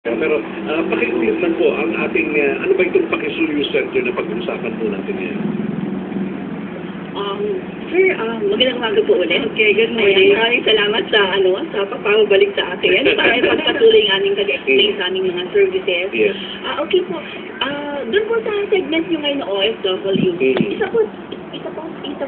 Pero pakiulit lang po ang ating, ano ba itong Pakisuyo Center na pag-uusapan po natin ngayon? Sir, magandang umaga po ulit. Okay, good morning. Maraming salamat sa pagpapabalik sa akin para ipagpatuloy ang aming pag-explain sa aming mga services. Yes. Okay po. Doon po sa segment nyo ngayon ng OFW, isa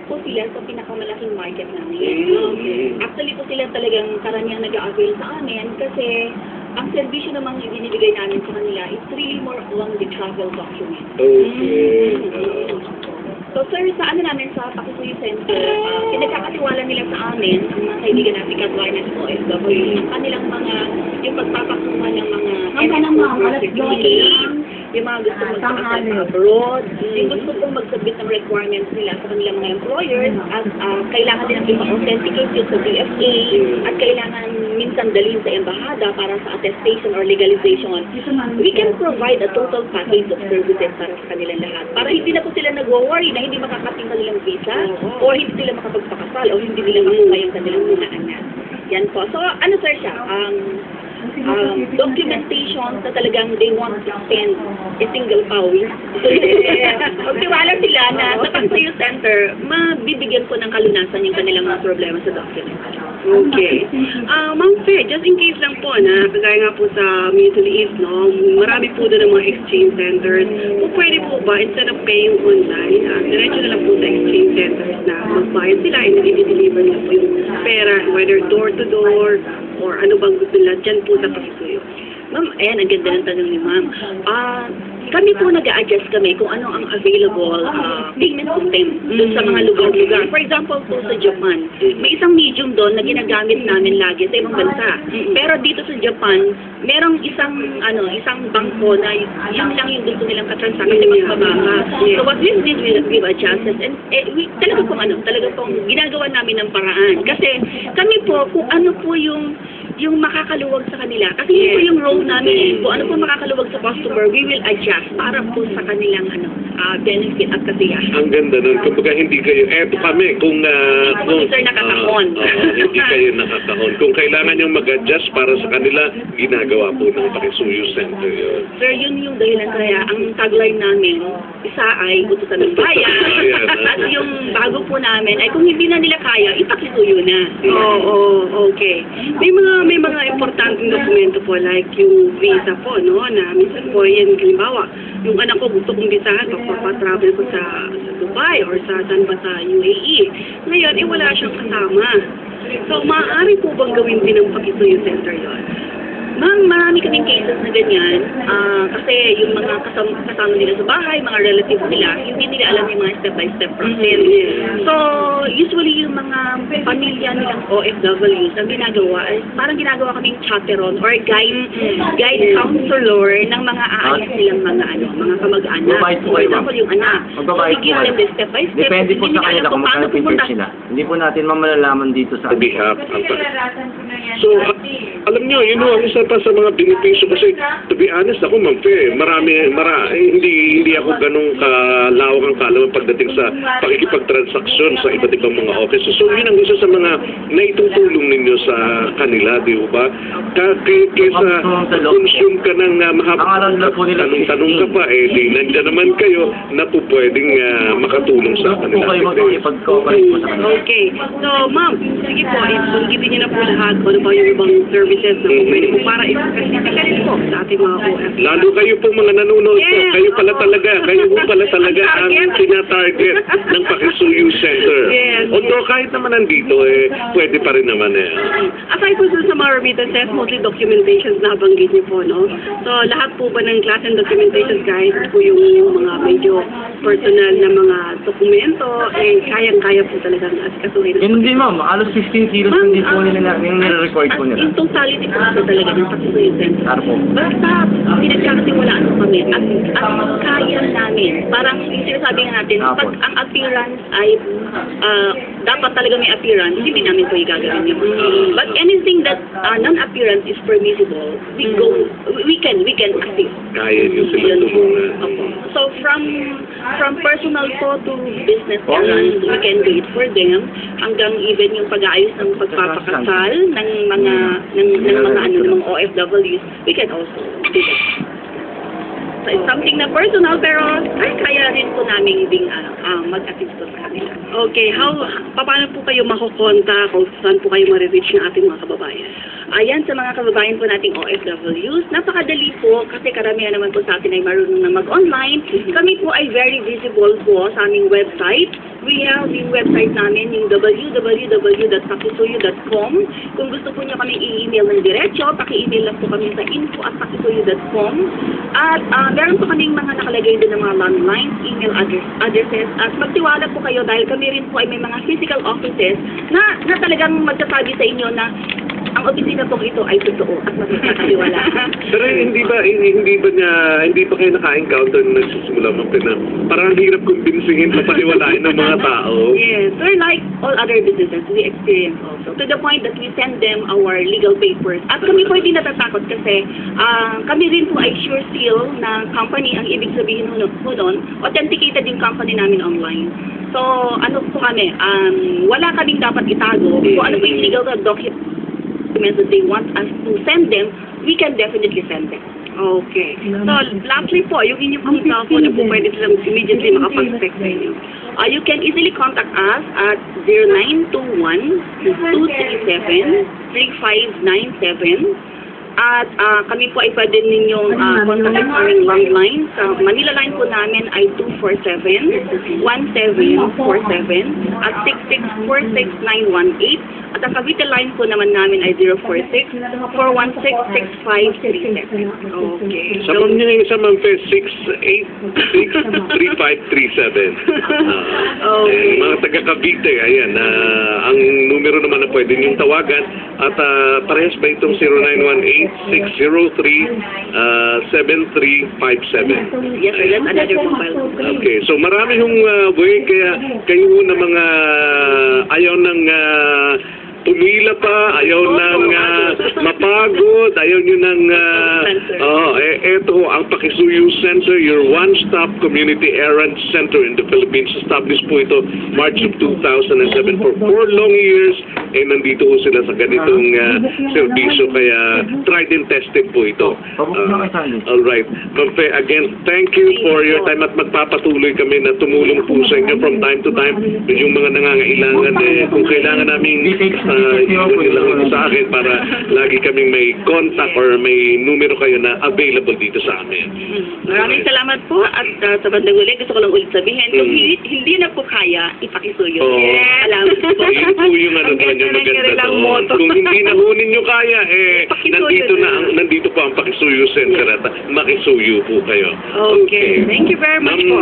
po sila sa pinakamalaking market namin. Actually po sila talagang karaniang nag-a-avail sa amin kasi ang servisyo namang ibinibigay namin sa kanila is really more along the travel document. Okay. So sir, sa namin sa Pakisuyo Center, pinagkakatiwala nila sa amin, ang mga kaibigan natin katwain ng OFW, ang kanilang yung pagpapakuha ng mga certificates, yung mga gusto mag-apply abroad, yung gusto pong mag-submit ng requirements nila sa kanilang mga employers, at kailangan din natin ma-authenticate yun sa DFA, at kailangan minsan dalhin sa embahada para sa attestation or legalization. We can provide a total package of services para sa kanilang lahat. Para hindi na po sila nag-worry na hindi makakating kanilang visa, or hindi sila makapagpakasal, o hindi nila makuha yung kanilang mga anak. Yan po. So, ano sir siya? Documentation na talagang they want to spend a single hour. Magtiwala sila na sa Pakisuyo Center, mabibigyan ko ng kalunasan yung kanilang mga problema sa document. Okay. Ma'am Faye, just in case lang po na, kagaya nga po sa Middle East, no, marami po doon ng mga exchange centers. Pwede po ba, instead of paying online, diretso na lang po sa exchange centers na magbayad sila and i-deliver nila po yung pera, whether door-to-door, or ano bang gusto nila, dyan po sa Pakisuyo. Ma'am, ayan, ang ganda ng tanong ni ma'am. Kami po nag-a-adjust kami kung ano ang available payment system doon sa mga lugar-lugar. For example po sa Japan, may isang medium doon na ginagamit namin lagi sa ibang bansa. Pero dito sa Japan, merong isang bangko na yun lang yung gusto nilang katransaction na magpababa. So what we did, we've adjusted. And talaga pong ginagawa namin ng paraan. Kasi kami po, kung ano po yung makakaluwag sa kanila. Kasi yun po yung role namin. Kung ano po makakaluwag sa customer, we will adjust para po sa kanilang benefit at kasiyahan. Ang ganda nun. Kumbaga hindi kayo, eto kami, kung sir, nakakahon. hindi kayo nakakahon. Kung kailangan yung mag-adjust para sa kanila, ginagawa po ng Pakisuyo Center yun. Sir, yun yung dahilan kaya ang tagline namin, isa ay utusan ng bayan. At yung bago po namin ay kung hindi na nila kaya, ipakisuyo na. Okay. May mga importanteng dokumento po like yung visa po, no, na minsan po yan, halimbawa, yung anak ko gusto kong bisahan, papatravel ko sa Dubai or sa UAE. Ngayon, wala siyang kasama. So, maaari po bang gawin din ng Pakisuyo Center yun? Ma'am, marami kaming cases na ganyan. Kasi yung mga kasama nila sa bahay, mga relatives nila, hindi nila alam yung mga step-by-step process. So, usually yung mga pamilya nilang OFWs, ang ginagawa, parang ginagawa kaming chaperon or guide counselor ng mga aayos nilang mga kamag-anak. For example, yung anak. So, we give them the step-by-step. Depende po sa kanila kung magkano pinipin sila. Hindi po natin mamalalaman dito sa behalf. So, alam nyo, yun ang isa pa sa mga benepisyo kasi, to be honest ako, Ma'am Faye, hindi ako ganong kalawak ang kalaman pagdating sa pakikipagtransaksyon sa iba't ibang mga offices. So, yun ang isa sa mga naitutulong ninyo sa kanila, di ba? Kaysa consume ka ng tanong ka pa, di nandiyan naman kayo na po pwedeng makatulong sa kanila. Okay. So, ma'am, sige po, banggitin niyo na po lahat kung ano ba yung ibang services na po pwede po para i-specifically po sa ating mga OFW. Lalo kayo po mga nanonood po, kayo po pala talaga ang tina-target ng Pakisuyo Center. Although kahit naman nandito, pwede pa rin naman Aside po sa mga remittances, mostly documentations na banggit niyo po, no? So, lahat po ba ng class and documentations, guys, po yung mga medyo personal na mga dokumento, kayang-kaya po talagang asikasuhin. Hindi ma'am, halos 15 kilos hindi po nila yung nire-record po nila. Yung totality po talaga ng Pakisuyo Center. Basta pinagkakatiwalaan po kami at kaya namin. Parang sinasabi nga natin, pag ang appearance ay dapat talaga may appearance, hindi namin po igagawin yun. But anything that non-appearance is permissible, we can assist. Kaya nyo sila tulungan. So from from personal po to business errands, we can do it for them, hanggang even yung pag-aayos ng pagpapakasal ng mga OFWs, we can also do that. So it's something na personal, pero kaya rin po namin ding mag-assist po sa kanila. Okay, paano po kayo makukontak o saan po kayo ma-reach ng ating mga kababayan? Ayan, sa mga kababayan po nating OFWs, napakadali po kasi karamihan naman po sa atin ay marunong na mag-online. Kami po ay very visible po sa aming website. We have yung website namin, yung www.pakisuyo.com. Kung gusto po niyo kami i-email ng diretso, paki-email lang po kami sa info@pakisuyo.com. At meron po kaming mga nakalagay din ng mga landlines, email addresses. At magtiwala po kayo dahil kami rin po ay may mga physical offices na talagang magsasabi sa inyo na ang opisina po ito ay totoo at magkakatiwala. Pero hindi ba kayo naka-encounter na nagsisimula mo na parang hirap kumbinsihin sa paniwalain ng mga tao? Yes, we're like all other businesses, we experience also. To the point that we send them our legal papers. At kami po hindi natatakot kasi kami rin po ay sure seal na company. Ang ibig sabihin po doon, authenticated yung company namin online. So, ano po kami, wala kaming dapat itago. Kung ano po yung legal documents that they want us to send them, we can definitely send them. Okay. So, lastly po, yung inyong pong cellphone na po pwede silang immediately makapag-text sa inyo. You can easily contact us at 0921-237-3597. At kami po ay pwede ninyong contact sa aming landline. Sa Manila line po namin ay 247-1747 at 6646918. At ang Cavite line po naman namin ay 046-416-6537. Okay. Sa Ma'am niya sa Ma'am Fe, 686-3537. Okay. Mga taga-Cavite, ayan, ang numero naman na pwede niyong tawagan at parehas ba itong 0918-603-7357? Yes, sir. That's another mobile. Okay, so marami yung way, kaya kayo na mga ayaw ng pumila pa, ayaw nang mapagod, ayaw nyo nang eto ang Pakisuyo Center, your one-stop community errand center in the Philippines. Established po ito March of 2007 for 4 long years. Nandito po sila sa ganitong serbisyo, kaya tried and tested po ito. Alright. Again, thank you for your time at magpapatuloy kami na tumulong po sa inyo from time to time. Yung mga nangangailangan, kung kailangan namin yun lang sa akin para lagi kaming may contact or may numero kayo na available dito sa amin. Maraming salamat po at sa bandang uli, gusto ko lang ulit sabihin, kung hindi na po kaya, ipakisuyo. Salamat po. Yun po yung ano doon, yung maganda doon. Kung hindi na hunin nyo kaya, nandito po ang Pakisuyo Center at makisuyo po kayo. Okay. Thank you very much po.